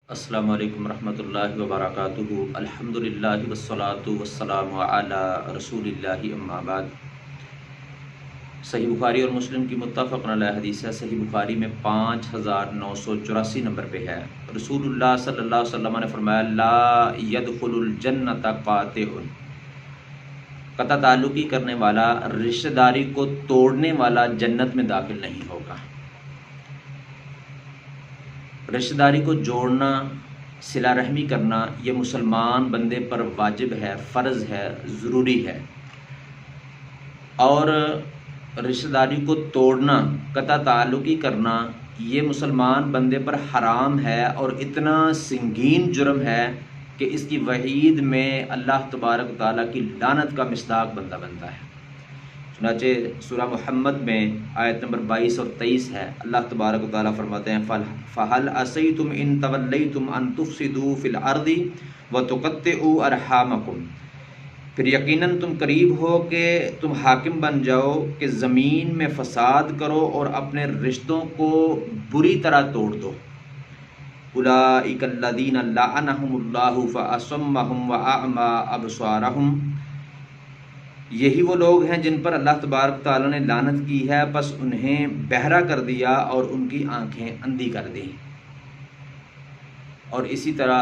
السلام علیکم ورحمۃ اللہ وبرکاتہ۔ الحمدللہ والصلاۃ والسلام علی رسول اللہ، اما بعد۔ صحیح بخاری اور مسلم کی متفق علیہ حدیث ہے۔ صحیح بخاری میں 5984 نمبر پہ ہے۔ رسول اللہ صلی اللہ علیہ وسلم نے فرمایا، لا يدخل الجنۃ قاطع، قطع تعلقی کرنے والا، رشتہ داری کو توڑنے والا جنت میں داخل نہیں ہوگا۔ رشتہ داری کو جوڑنا، صلہ رحمی کرنا، یہ مسلمان بندے پر واجب ہے، فرض ہے، ضروری ہے۔ اور رشتہ داری کو توڑنا، قطع تعلقی کرنا، یہ مسلمان بندے پر حرام ہے اور اتنا سنگین جرم ہے کہ اس کی وعید میں اللہ تبارک و تعالیٰ کی لعنت کا مصداق بندہ بنتا ہے۔ چنانچہ سورہ محمد میں آیت نمبر 22 اور 23 ہے، اللہ تبارک و تعالیٰ فرماتے ہیں، فَهَلْ عَصَيْتُمْ إِن تَوَلَّيْتُمْ أَن تُفْسِدُوا فِي الْأَرْضِ وَتُقَطِّعُوا أَرْحَامَكُمْ، پھر یقیناً تم قریب ہو کہ تم حاکم بن جاؤ کہ زمین میں فساد کرو اور اپنے رشتوں کو بری طرح توڑ دو۔ أُولَٰئِكَ الَّذِينَ لَعَنَهُمُ اللَّهُ فَأَصَمَّهُمْ وَأَعْمَىٰ أَبْصَارَهُمْ، یہی وہ لوگ ہیں جن پر اللہ تبارک تعالیٰ نے لعنت کی ہے، پس انہیں بہرا کر دیا اور ان کی آنکھیں اندھی کر دیں۔ اور اسی طرح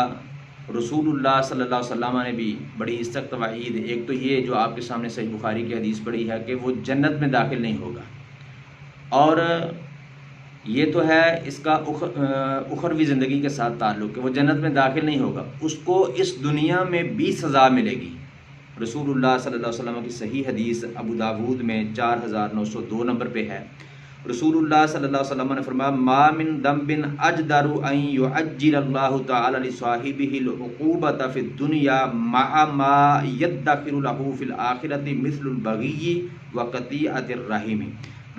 رسول اللہ صلی اللہ علیہ وسلم نے بھی بڑی سخت وعید، ایک تو یہ جو آپ کے سامنے صحیح بخاری کی حدیث پڑھی ہے کہ وہ جنت میں داخل نہیں ہوگا، اور یہ تو ہے اس کا اخروی زندگی کے ساتھ تعلق کہ وہ جنت میں داخل نہیں ہوگا، اس کو اس دنیا میں بھی سزا ملے گی۔ رسول اللہ صلی اللہ علیہ وسلم کی صحیح حدیث ابو داود میں 4902 نمبر پہ ہے، رسول اللہ صلی اللہ علیہ وسلم نے فرمایا، ما من ذنب اجدر ان يعجل اللہ تعالی لصاحبہ العقوبۃ فی الدنیا مع ما يدخر له فی الآخرۃ مثل البغی وقطیعۃ الرحم۔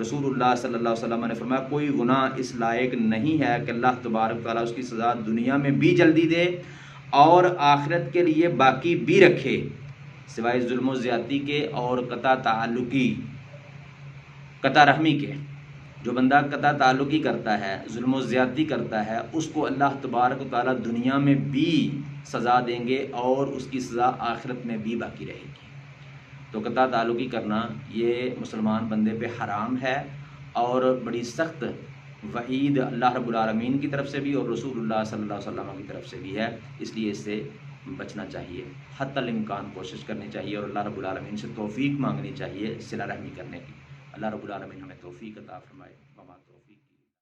رسول اللہ صلی اللہ علیہ وسلم نے فرمایا، کوئی گناہ اس لائق نہیں ہے کہ اللہ تبارک تعالیٰ اس کی سزا دنیا میں بھی جلدی دے اور آخرت کے لیے باقی بھی رکھے، سوائے ظلم و زیادتی کے اور قطع تعلقی، قطع رحمی کے۔ جو بندہ قطع تعلقی کرتا ہے، ظلم و زیادتی کرتا ہے، اس کو اللہ تبارک و تعالیٰ دنیا میں بھی سزا دیں گے اور اس کی سزا آخرت میں بھی باقی رہے گی۔ تو قطع تعلقی کرنا یہ مسلمان بندے پہ حرام ہے اور بڑی سخت وعید اللہ رب العالمین کی طرف سے بھی اور رسول اللہ صلی اللہ علیہ وسلم کی طرف سے بھی ہے، اس لیے اس سے بچنا چاہیے، حتی الامکان کوشش کرنی چاہیے اور اللہ رب العالمین سے توفیق مانگنی چاہیے صلہ رحمی کرنے کی۔ اللہ رب العالمین ہمیں توفیق عطا فرمائے۔